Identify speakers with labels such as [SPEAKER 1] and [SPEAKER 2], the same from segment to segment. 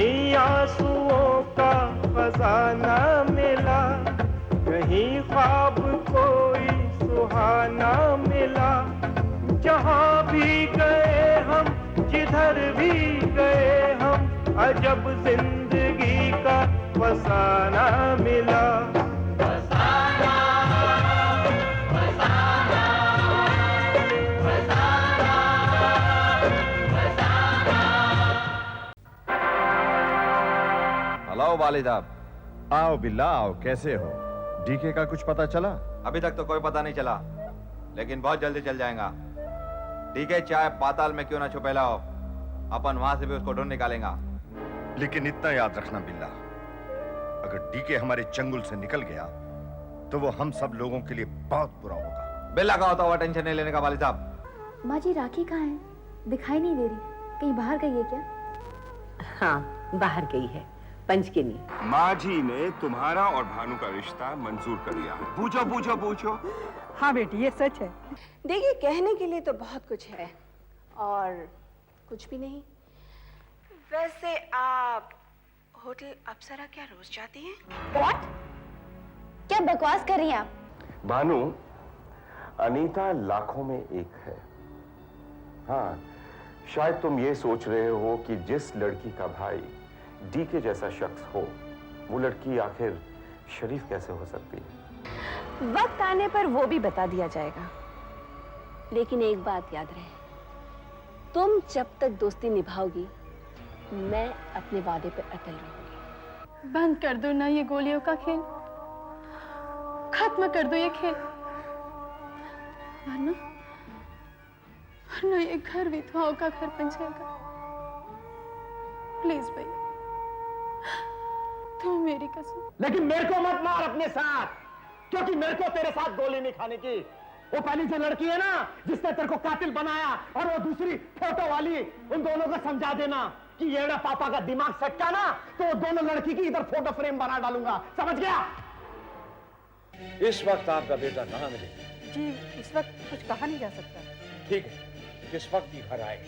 [SPEAKER 1] कहीं आंसुओं का खजाना मिला, कहीं ख्वाब कोई सुहाना मिला। जहां भी गए हम, जिधर भी गए हम, अजब जिंदगी का फसाना मिला। फसाना, फसाना, फसाना, फसाना।
[SPEAKER 2] हेलो वालिद साहब।
[SPEAKER 3] आओ बिल्ला आओ, कैसे हो? डीके का कुछ पता चला?
[SPEAKER 2] अभी तक तो कोई पता नहीं चला, लेकिन बहुत जल्दी चल जाएगा। डीके चाहे पाताल में क्यों ना छुपेला हो, अपन वहां से भी उसको ढूंढ निकालेंगा।
[SPEAKER 3] लेकिन इतना याद रखना बिल्ला, अगर डीके हमारे चंगुल से निकल गया तो वो हम सब लोगों के लिए बहुत बुरा होगा।
[SPEAKER 2] बिल्ला का होता हुआ टेंशन नहीं लेने का वालिद साहब।
[SPEAKER 4] माँ जी राखी कहाँ है? दिखाई नहीं दे रही, कहीं बाहर गई है क्या?
[SPEAKER 5] हाँ बाहर गई है, पंचकिनी।
[SPEAKER 6] माँ जी ने तुम्हारा और भानु का रिश्ता मंजूर कर लिया। पूछो पूछो पूछो।
[SPEAKER 7] हाँ बेटी ये सच है।
[SPEAKER 8] देखिए कहने के लिए तो बहुत कुछ है और कुछ भी नहीं। वैसे आप होटल अप्सरा क्या रोज जाती हैं?
[SPEAKER 4] What? क्या बकवास कर रही हैं आप?
[SPEAKER 6] भानु, अनीता लाखों में एक है। हाँ, शायद तुम ये सोच रहे हो कि जिस लड़की का भाई डीके जैसा शख्स हो, वो लड़की आखिर शरीफ कैसे हो सकती है?
[SPEAKER 8] वक्त आने पर वो भी बता दिया जाएगा, लेकिन एक बात याद रहे, तुम जब तक दोस्ती निभाओगी मैं अपने वादे पर अटल रहूंगी।
[SPEAKER 9] बंद कर दो ना ये गोलियों का खेल, खत्म कर दो ये खेल, वरना ये घर विधवाओं का घर बन जाएगा। प्लीज भैया, तुम मेरी कसम।
[SPEAKER 10] लेकिन मेरे को मत मार अपने साथ, क्योंकि मेरे को तेरे साथ गोली नहीं खाने की। वो पहली जो लड़की है ना जिसने तेरे को कातिल बनाया, और वो दूसरी फोटो वाली, उन दोनों को समझा देना कि येड़ा पापा का दिमाग सटका ना तो वो दोनों लड़की की इधर फोटो फ्रेम बना डालूंगा, समझ गया?
[SPEAKER 11] इस वक्त आपका बेटा कहाँ मिलेगा?
[SPEAKER 7] जी इस वक्त कुछ कहा नहीं जा सकता।
[SPEAKER 11] ठीक है, किस वक्त ही घर आए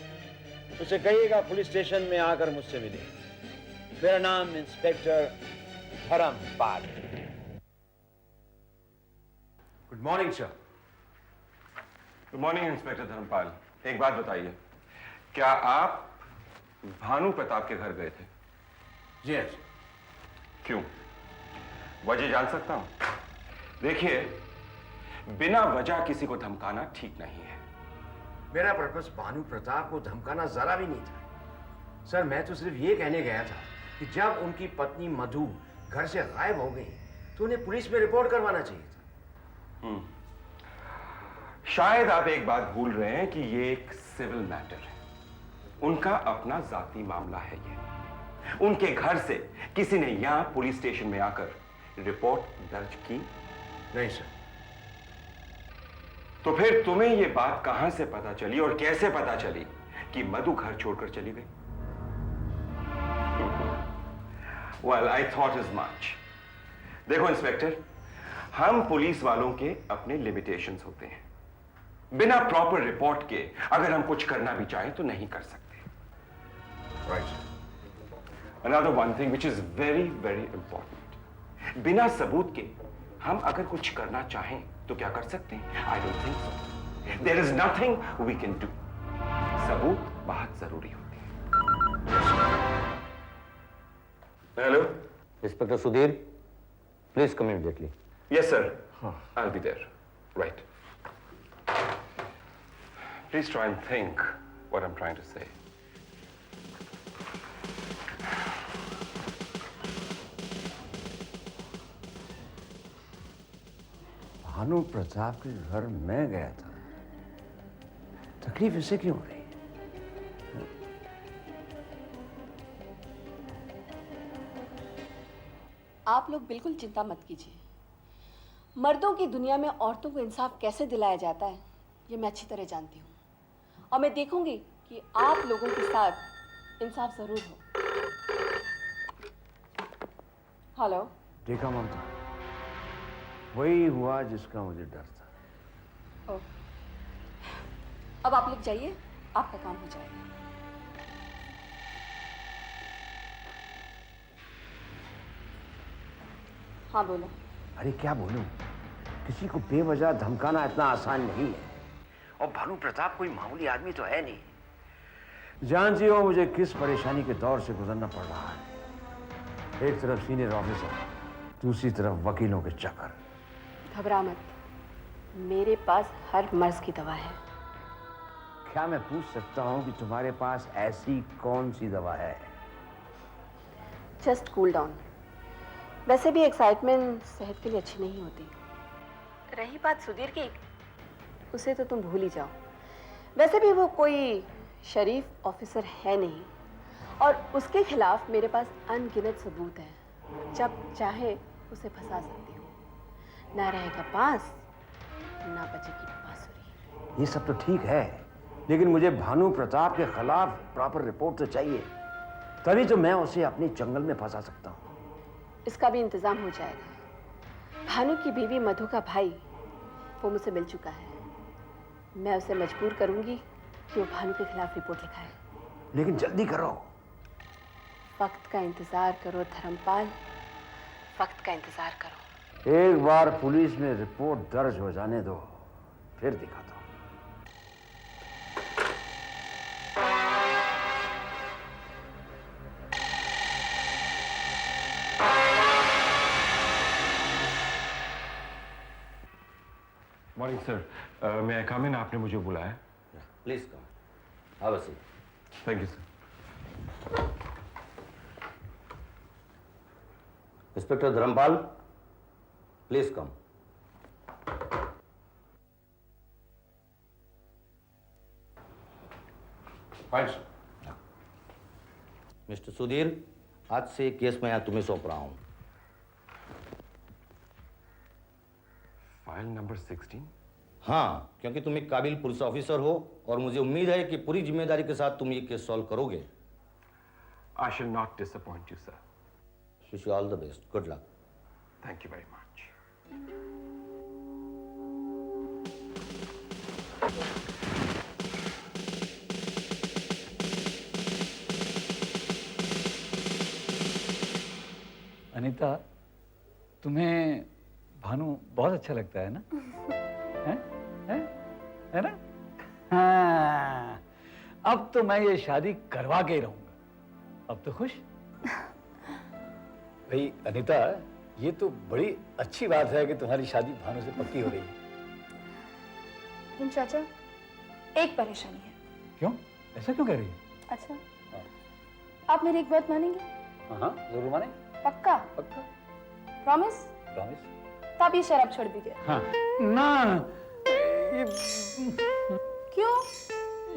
[SPEAKER 11] उसे कहिएगा पुलिस स्टेशन में आकर मुझसे मिले। मेरा नाम inspector Dharampal.
[SPEAKER 6] Good morning sir. Good morning inspector Dharampal. एक बात बताइए, क्या आप भानु प्रताप के घर गए थे?
[SPEAKER 11] यस।
[SPEAKER 6] क्यों? वजह जान सकता हूं? देखिए, बिना वजह किसी को धमकाना ठीक नहीं है।
[SPEAKER 11] मेरा पर्पस भानु प्रताप को धमकाना जरा भी नहीं था सर। मैं तो सिर्फ ये कहने गया था कि जब उनकी पत्नी मधु घर से गायब हो गई तो उन्हें पुलिस में रिपोर्ट करवाना चाहिए था।
[SPEAKER 6] शायद आप एक बात भूल रहे हैं कि ये एक सिविल मैटर है। उनका अपना जाती मामला है ये। उनके घर से किसी ने यहां पुलिस स्टेशन में आकर रिपोर्ट दर्ज की
[SPEAKER 11] नहीं सर।
[SPEAKER 6] तो फिर तुम्हें यह बात कहां से पता चली और कैसे पता चली कि मधु घर छोड़कर चली गई? Well, I thought as much. देखो इंस्पेक्टर, हम पुलिस वालों के अपने लिमिटेशंस होते हैं। बिना प्रॉपर रिपोर्ट के अगर हम कुछ करना भी चाहें तो नहीं कर सकते।
[SPEAKER 11] Right.
[SPEAKER 6] Another one thing which is very, very important. बिना सबूत के हम अगर कुछ करना चाहें तो क्या कर सकते हैं? I don't think so. There is nothing we can do. सबूत बहुत जरूरी होते हैं। Hello,
[SPEAKER 12] inspector Sudhir, please come immediately.
[SPEAKER 6] Yes, sir. I'll be there. Right. Please try and think what I'm trying to say.
[SPEAKER 11] Bhanu Pratap के घर मैं गया था, तकलीफ इसे क्यों हो रही?
[SPEAKER 8] आप लोग बिल्कुल चिंता मत कीजिए। मर्दों की दुनिया में औरतों को इंसाफ कैसे दिलाया जाता है ये मैं अच्छी तरह जानती हूँ, और मैं देखूंगी कि आप लोगों के साथ इंसाफ जरूर हो। हेलो।
[SPEAKER 11] देखा ममता, वही हुआ जिसका मुझे डर था।
[SPEAKER 8] ओह, अब आप लोग जाइए, आपका काम हो जाएगा। हाँ बोलो।
[SPEAKER 11] अरे क्या बोलूं, किसी को बेवजह धमकाना इतना आसान नहीं है। और भानु प्रताप कोई मामूली आदमी तो है नहीं। जानती हो मुझे किस परेशानी के दौर से गुजरना पड़ रहा है। एक तरफ सीनियर ऑफिसर, दूसरी तरफ वकीलों के चक्कर।
[SPEAKER 8] घबरा मत, मेरे पास हर मर्ज की दवा है।
[SPEAKER 11] क्या मैं पूछ सकता हूं कि तुम्हारे पास ऐसी कौन सी दवा है?
[SPEAKER 8] Just cool down. वैसे भी एक्साइटमेंट सेहत के लिए अच्छी नहीं होती। रही बात सुधीर की, उसे तो तुम भूल ही जाओ। वैसे भी वो कोई शरीफ ऑफिसर है नहीं, और उसके खिलाफ मेरे पास अनगिनत सबूत है। जब चाहे उसे फंसा सकती हूँ। ना रहेगा पास, ना बचेगी बांसुरी।
[SPEAKER 11] ये सब तो ठीक है, लेकिन मुझे भानु प्रताप के खिलाफ प्रॉपर रिपोर्ट तो चाहिए, तभी तो मैं उसे अपने जंगल में फंसा सकता हूँ।
[SPEAKER 8] इसका भी इंतजाम हो जाएगा। भानु की बीवी मधु का भाई वो मुझसे मिल चुका है। मैं उसे मजबूर करूंगी कि वो भानु के खिलाफ रिपोर्ट लिखाए।
[SPEAKER 11] लेकिन जल्दी करो।
[SPEAKER 8] वक्त का इंतजार करो धर्मपाल, वक्त का इंतजार करो।
[SPEAKER 11] एक बार पुलिस में रिपोर्ट दर्ज हो जाने दो, फिर दिखाता हूं।
[SPEAKER 6] मॉर्निंग सर, मैं कम इन, आपने मुझे बुलाया?
[SPEAKER 12] Please come. Have a seat.
[SPEAKER 6] Thank you sir.
[SPEAKER 12] Inspector Dharampal, please come.
[SPEAKER 6] Fine sir.
[SPEAKER 12] Mister Sudhir, आज से केस मैं यहाँ तुम्हें सौंप रहा हूँ।
[SPEAKER 6] File number 16?
[SPEAKER 12] हाँ, क्योंकि तुम एक काबिल पुलिस ऑफिसर हो और मुझे उम्मीद है कि पूरी जिम्मेदारी के साथ तुम ये केस सॉल्व करोगे।
[SPEAKER 6] I shall not disappoint you, sir.
[SPEAKER 12] Wish you all the best. Good luck.
[SPEAKER 6] Thank you very much.
[SPEAKER 13] Anita, तुम्हें भानु बहुत अच्छा लगता है ना? है ना? हाँ, अब तो मैं ये शादी करवा के ही रहूंगा। अब तो खुश? भाई अनीता, ये तो बड़ी अच्छी बात है कि तुम्हारी शादी भानु से पक्की हो रही है।
[SPEAKER 4] लेकिन चाचा, एक परेशानी है।
[SPEAKER 13] क्यों? ऐसा क्यों कह रही हो?
[SPEAKER 4] अच्छा, आप मेरी एक बात मानेंगे?
[SPEAKER 13] हाँ, जरूर माने।
[SPEAKER 4] पक्का?
[SPEAKER 13] पक्का।
[SPEAKER 4] प्रॉमिस?
[SPEAKER 13] प्रॉमिस।
[SPEAKER 4] तो आप ये शराब छोड़ दीजिए।
[SPEAKER 13] हाँ। ना, ये
[SPEAKER 4] क्यों?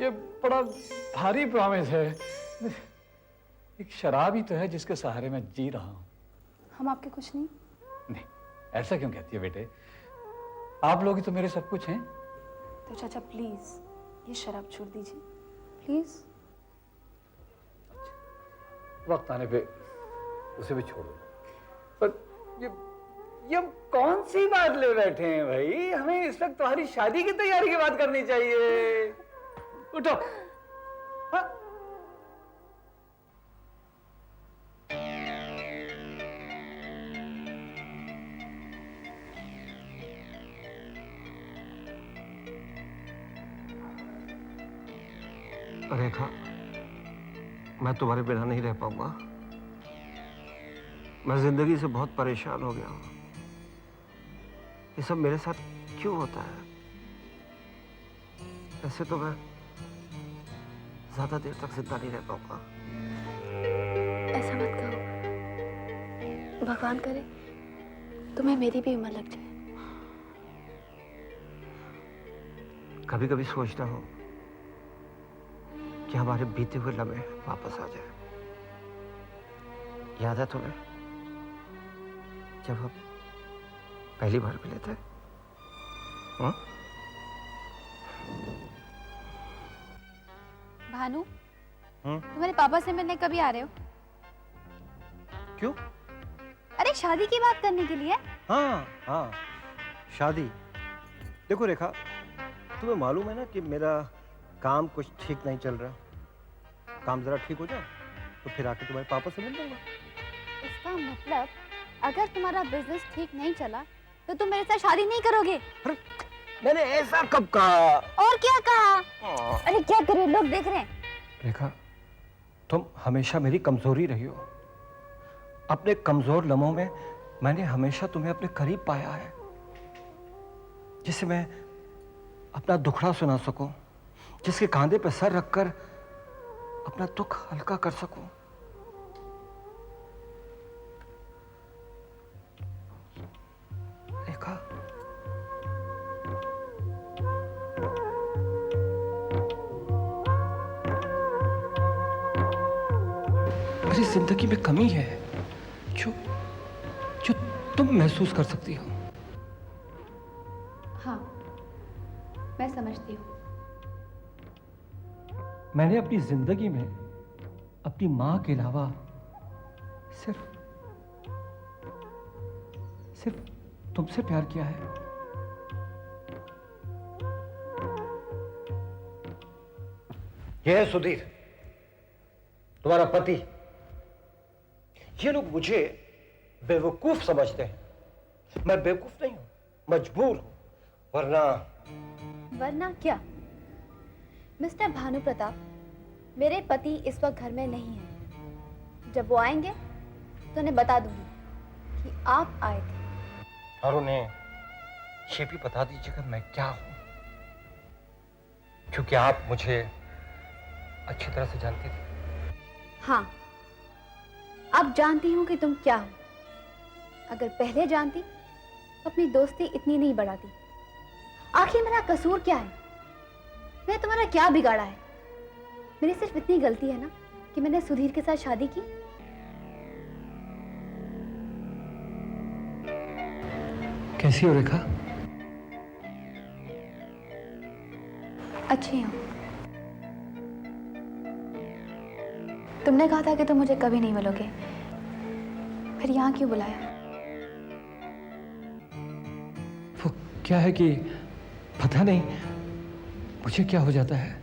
[SPEAKER 13] ये बड़ा भारी प्रॉमिस है। एक शराब ही तो है जिसके सहारे मैं जी रहा हूँ।
[SPEAKER 4] हम आपके कुछ नहीं?
[SPEAKER 13] नहीं, ऐसा क्यों कहती है बेटे? आप लोग ही तो मेरे सब कुछ हैं।
[SPEAKER 4] तो चाचा प्लीज ये शराब छोड़ दीजिए, प्लीज।
[SPEAKER 13] वक्त आने पे उसे भी छोड़ दो। पर ये हम कौन सी बात ले बैठे हैं भाई? हमें इस वक्त तुम्हारी शादी की तैयारी की बात करनी चाहिए। उठो। हाँ?
[SPEAKER 10] रेखा, मैं तुम्हारे बिना नहीं रह पाऊंगा। मैं जिंदगी से बहुत परेशान हो गया हूं। ये सब मेरे साथ क्यों होता है? ऐसे तो मैं ज्यादा देर तक जिंदा नहीं रह पाऊंगा।
[SPEAKER 4] ऐसा मत कहो, भगवान करे तुम्हें मेरी भी उम्र लग जाए।
[SPEAKER 10] कभी कभी सोचता हूं कि हमारे बीते हुए लम्हे वापस आ जाए। याद है तुम्हें जब हम पहली बार मिले थे?
[SPEAKER 4] भानु, तुम्हारे पापा से मिलने कभी आ रहे हो?
[SPEAKER 10] क्यों?
[SPEAKER 4] अरे शादी की बात करने के लिए।
[SPEAKER 10] हाँ हाँ, शादी। देखो रेखा, तुम्हें मालूम है ना कि मेरा काम कुछ ठीक नहीं चल रहा। काम जरा ठीक हो जाए तो फिर आके तुम्हारे पापा से मिल लूंगा।
[SPEAKER 4] इसका मतलब अगर तुम्हारा बिजनेस ठीक नहीं चला तो तुम मेरे साथ शादी नहीं करोगे।
[SPEAKER 10] मैंने ऐसा कब कहा?
[SPEAKER 4] और क्या कहा? अरे क्या करे, लोग देख रहे हैं।
[SPEAKER 10] रेखा, तुम हमेशा मेरी कमजोरी रही हो। अपने कमजोर लम्हों में मैंने हमेशा तुम्हें अपने करीब पाया है, जिससे मैं अपना दुखड़ा सुना सकूं, जिसके कांधे पर सर रखकर अपना दुख हल्का कर सकूं। रेखा, मेरी जिंदगी में कमी है जो जो तुम महसूस कर सकती हो।
[SPEAKER 4] हाँ, मैं समझती हूँ।
[SPEAKER 10] मैंने अपनी जिंदगी में अपनी मां के अलावा सिर्फ तुमसे प्यार किया है। यह है सुधीर, तुम्हारा पति। ये लोग मुझे बेवकूफ समझते हैं। मैं बेवकूफ नहीं हूं, मजबूर हूं।
[SPEAKER 4] वरना क्या? मिस्टर भानु प्रताप, मेरे पति इस वक्त घर में नहीं है। जब वो आएंगे तो उन्हें बता दूंगी कि आप आए थे।
[SPEAKER 10] और उन्हें ये भी बता दीजिएगा मैं क्या हूं, क्योंकि आप मुझे अच्छी तरह से जानती थी।
[SPEAKER 4] हाँ, अब जानती हूँ कि तुम क्या हो। अगर पहले जानती तो अपनी दोस्ती इतनी नहीं बढ़ाती। आखिर मेरा कसूर क्या है? मैं तुम्हारा क्या बिगाड़ा है? मेरी सिर्फ इतनी गलती है ना कि मैंने सुधीर के साथ शादी की।
[SPEAKER 10] कैसी हो रेखा?
[SPEAKER 4] अच्छी हूँ। तुमने कहा था कि तुम मुझे कभी नहीं मिलोगे, फिर यहाँ क्यों बुलाया?
[SPEAKER 10] वो क्या है कि पता नहीं मुझे क्या हो जाता है।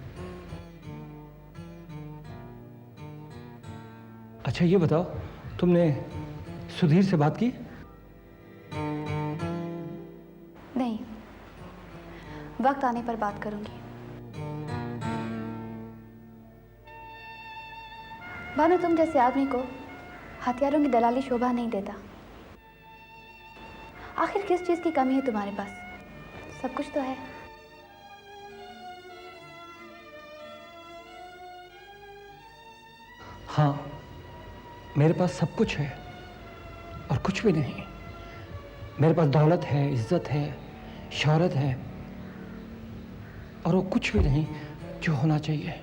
[SPEAKER 10] अच्छा ये बताओ, तुमने सुधीर से बात की?
[SPEAKER 4] नहीं, वक्त आने पर बात करूंगी। भानु, तुम जैसे आदमी को हथियारों की दलाली शोभा नहीं देता। आखिर किस चीज की कमी है तुम्हारे पास? सब कुछ तो है।
[SPEAKER 10] हाँ, मेरे पास सब कुछ है और कुछ भी नहीं। मेरे पास दौलत है, इज्जत है, शोहरत है, और वो कुछ भी नहीं जो होना चाहिए।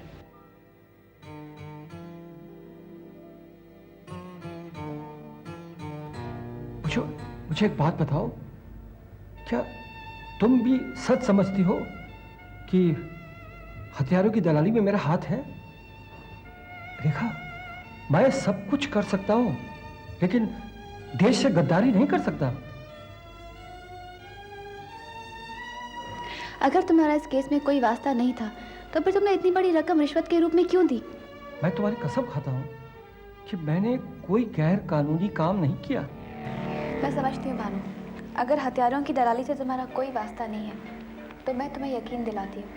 [SPEAKER 10] मुझे एक बात बताओ, क्या तुम भी सच समझती हो कि हथियारों की दलाली में मेरा हाथ है? रेखा, मैं सब कुछ कर सकता हूं, लेकिन देश से गद्दारी नहीं कर सकता।
[SPEAKER 4] अगर तुम्हारा इस केस में कोई वास्ता नहीं था तो फिर तुमने इतनी बड़ी रकम रिश्वत के रूप में क्यों दी?
[SPEAKER 10] मैं तुम्हारी कसम खाता हूं कि मैंने कोई गैर कानूनी काम नहीं किया।
[SPEAKER 4] मैं समझती हूँ भानु, अगर हथियारों की दलाली से तुम्हारा कोई वास्ता नहीं है तो मैं तुम्हें यकीन दिलाती हूँ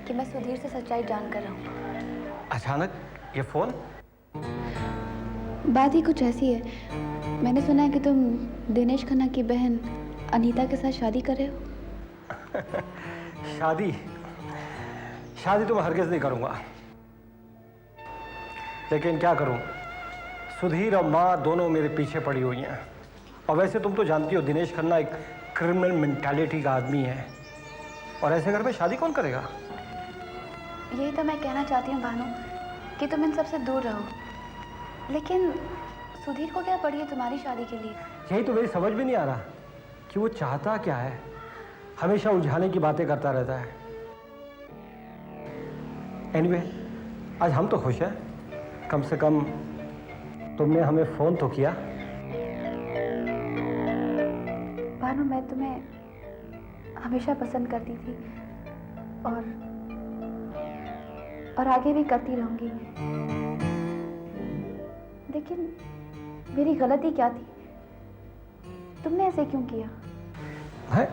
[SPEAKER 4] कि मैं सुधीर से सच्चाई जानकर रहूँ।
[SPEAKER 10] अचानक ये फोन?
[SPEAKER 4] बात ही कुछ ऐसी है, मैंने सुना है कि तुम दिनेश खन्ना की बहन अनीता के साथ शादी कर रहे हो।
[SPEAKER 10] शादी तो मैं हरगिज नहीं करूंगा, लेकिन क्या करूं, सुधीर और माँ दोनों मेरे पीछे पड़ी हुई हैं। और वैसे तुम तो जानती हो दिनेश खन्ना एक क्रिमिनल मेंटालिटी का आदमी है, और ऐसे घर में शादी कौन करेगा?
[SPEAKER 4] यही तो मैं कहना चाहती हूँ भानु कि तुम इन सबसे दूर रहो, लेकिन सुधीर को क्या पड़ी है तुम्हारी शादी के लिए?
[SPEAKER 10] यही तो मेरी समझ में नहीं आ रहा कि वो चाहता क्या है। हमेशा उलझाने की बातें करता रहता है। एनीवे, आज हम तो खुश हैं, कम से कम तुमने हमें फोन तो किया।
[SPEAKER 4] भानु, मैं तुम्हें हमेशा पसंद करती थी और आगे भी करती रहूंगी। लेकिन मेरी गलती क्या थी तुमने ऐसे क्यों किया?
[SPEAKER 10] है?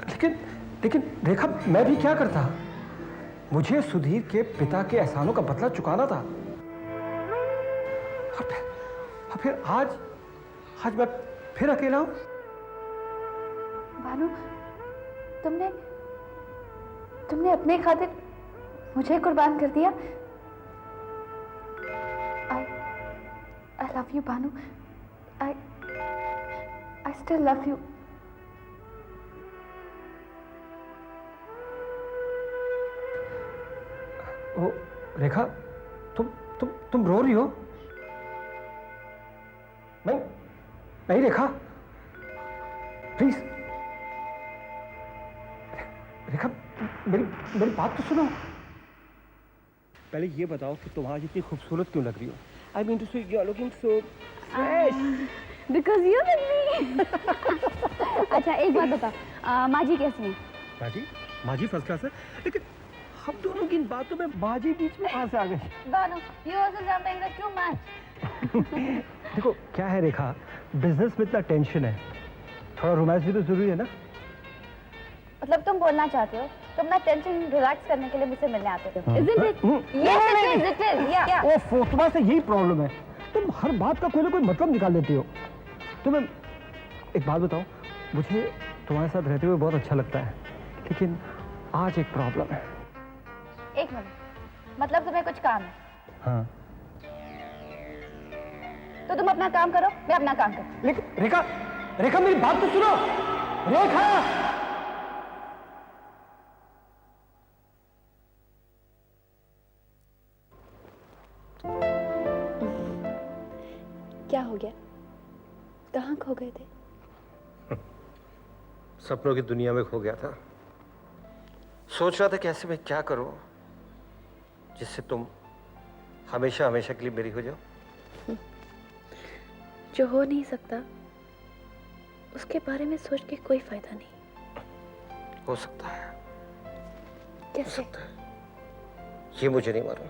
[SPEAKER 10] लेकिन लेकिन रेखा, मैं भी क्या करता? मुझे सुधीर के पिता के एहसानों का बदला चुकाना था। और फिर आज मैं फिर अकेला हूं।
[SPEAKER 4] भानु, तुमने अपने खातिर मुझे कुर्बान कर दिया। I love you, Bhanu. I still love you।
[SPEAKER 10] ओ रेखा, तुम रो रही हो? नहीं रेखा, प्लीज रेखा, मेरी बात तो सुनो। पहले ये बताओ कि तुम आज इतनी खूबसूरत क्यों लग रही हो? I mean to say you are looking so fresh.
[SPEAKER 4] Because you're with me। अच्छा एक बात बता, माजी कैसी है?
[SPEAKER 10] माजी फर्स्ट क्लास है, लेकिन हम दोनों की इन बातों में माजी बीच में कहां से आ गई?
[SPEAKER 4] Bhanu, you also sometimes too much।
[SPEAKER 10] देखो क्या है रेखा, बिजनेस में इतना टेंशन है, थोड़ा रोमांस भी तो जरूरी है ना।
[SPEAKER 4] मतलब तुम बोलना चाहते हो तुम ना टेंशन रिलैक्स करने के लिए मुझसे मिलने आते हो? Isn't it? Yes, it is, yeah।
[SPEAKER 10] ओ फोटवा से यही प्रॉब्लम है, तुम हर बात का कोई ना कोई मतलब निकाल देती हो। तुम्हें एक बात बताओ, मुझे तुम्हारे साथ रहते हुए बहुत अच्छा लगता है, लेकिन आज एक प्रॉब्लम है।
[SPEAKER 4] एक मिनट, मतलब तुम्हें कुछ काम है?
[SPEAKER 10] हाँ।
[SPEAKER 4] तो तुम अपना काम करो, मैं अपना काम करूं।
[SPEAKER 10] लेकिन रेखा मेरी बात तो सुनो। रेखा,
[SPEAKER 4] क्या हो गया? कहाँ खो गए थे?
[SPEAKER 10] सपनों की दुनिया में खो गया था। सोच रहा था कैसे मैं क्या करूं जिससे तुम हमेशा हमेशा के लिए मेरी हो जाओ।
[SPEAKER 4] जो हो नहीं सकता उसके बारे में सोच के कोई फायदा नहीं।
[SPEAKER 10] हो सकता है।
[SPEAKER 4] कैसे?
[SPEAKER 10] हो सकता है। ये मुझे नहीं मालूम।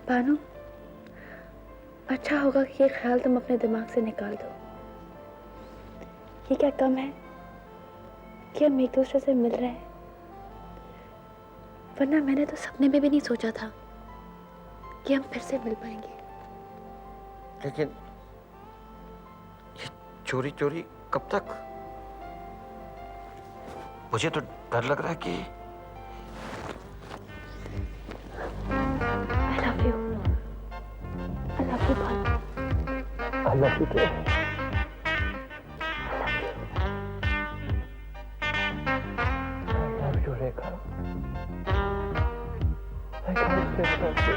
[SPEAKER 4] भानु, अच्छा होगा कि ये ख्याल तुम अपने दिमाग से निकाल दो। ये क्या कम है कि हम एक दूसरे से मिल रहे हैं? वरना मैंने तो सपने में भी नहीं सोचा था कि हम फिर से मिल पाएंगे।
[SPEAKER 10] लेकिन ये चोरी चोरी कब तक? मुझे तो डर लग रहा है कि
[SPEAKER 4] I love you। I love you Bhanu.
[SPEAKER 10] I love you too। I love you Rekha. I can't stay without you।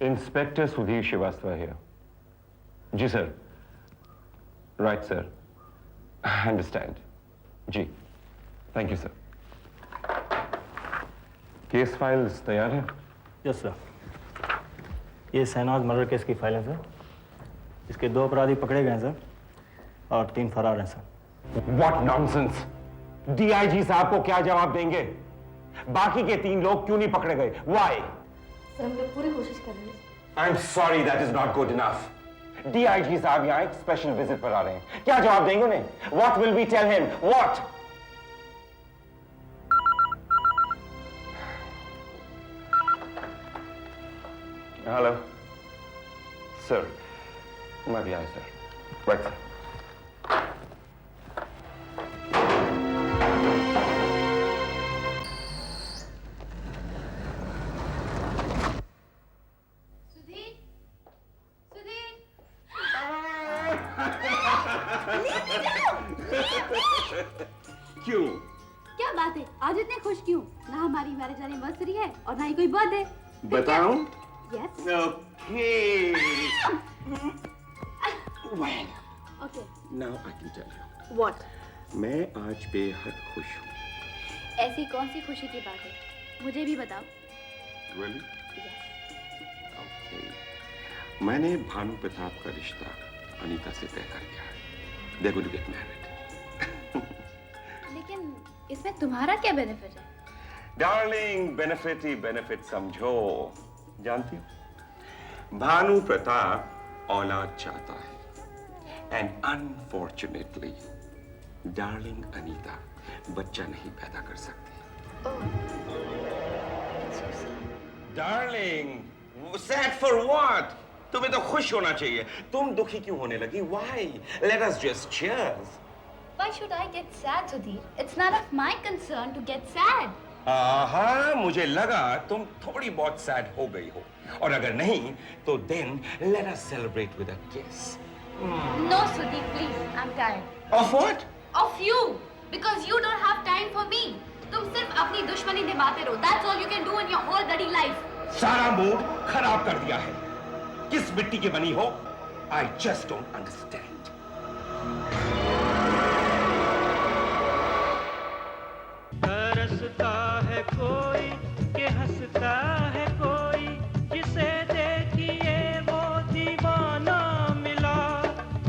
[SPEAKER 6] Inspector Sudhir Srivastava here. जी sir. Right sir. I understand. जी। Thank you sir. Case files तैयार है?
[SPEAKER 14] Yes sir. ये Shahnaz murder case की file है sir. इसके 2 अपराधी पकड़े गए हैं सर और 3 फरार हैं सर।
[SPEAKER 6] What nonsense! DIG साहब को क्या जवाब देंगे? बाकी के 3 लोग क्यों नहीं पकड़े गए? Why?
[SPEAKER 8] सर हम लोग पूरी कोशिश कर रहे हैं।
[SPEAKER 6] I'm sorry, that is not good enough. DIG साहब यहाँ एक स्पेशल विजिट पर आ रहे हैं। क्या जवाब देंगे उन्हें? What will we tell him? What? Hello, sir. मैं भी आया सर। Right sir. क्यों?
[SPEAKER 4] क्या बात है, आज इतने खुश क्यों? ना हमारी मैरिज एनिवर्सरी है और ना ही कोई बर्थडे।
[SPEAKER 6] बताऊं?
[SPEAKER 4] Yes.
[SPEAKER 6] Okay. Well,
[SPEAKER 4] okay.
[SPEAKER 6] now I can tell you.
[SPEAKER 4] What?
[SPEAKER 6] मैं आज बेहद खुश हूँ।
[SPEAKER 4] ऐसी कौन सी खुशी की बात है, मुझे भी बताओ।
[SPEAKER 6] Really? Okay. मैंने भानु प्रताप का रिश्ता अनीता से तय कर दिया है। They're going to get married.
[SPEAKER 4] लेकिन इसमें तुम्हारा क्या बेनिफिट है?
[SPEAKER 6] डार्लिंग, बेनिफिट ही बेनिफिट समझो। जानती हो, भानु प्रताप औलाद चाहता है, एंड अनफॉर्चुनेटली डार्लिंग अनीता बच्चा नहीं पैदा कर सकती। Darling, sad for what? तुम्हें तो खुश होना चाहिए। तुम दुखी क्यों होने लगी? Why? Let us just cheers.
[SPEAKER 4] Why should I get sad, Sudhir? It's none of my concern to get sad.
[SPEAKER 6] हाँ, मुझे लगा तुम थोड़ी बहुत सैड हो गई हो, और अगर नहीं तो then let us celebrate with a kiss.
[SPEAKER 4] No, Sudhir, please. I'm tired.
[SPEAKER 6] Of what?
[SPEAKER 4] Of you. Because you don't have time for me. तुम सिर्फ अपनी दुश्मनी निभाते रहो. That's all you can do in your whole bloody life.
[SPEAKER 6] सारा mood खराब कर दिया है। किस मिट्टी की बनी हो? I just don't understand.
[SPEAKER 1] हंसता है कोई कि हंसता है कोई, जिसे देखिए वो दीवाना मिला।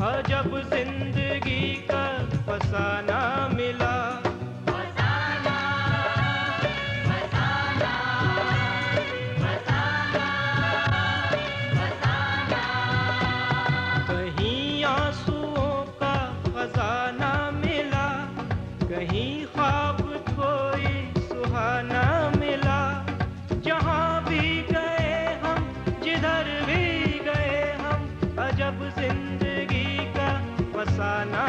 [SPEAKER 1] अजब जिंदगी का फसाना मिला। कहीं आंसुओं का खजाना मिला, कहीं ख्वाब कोई सुहाना मिला। जहाँ भी गए हम, जिधर भी गए हम, अजब जिंदगी का फसाना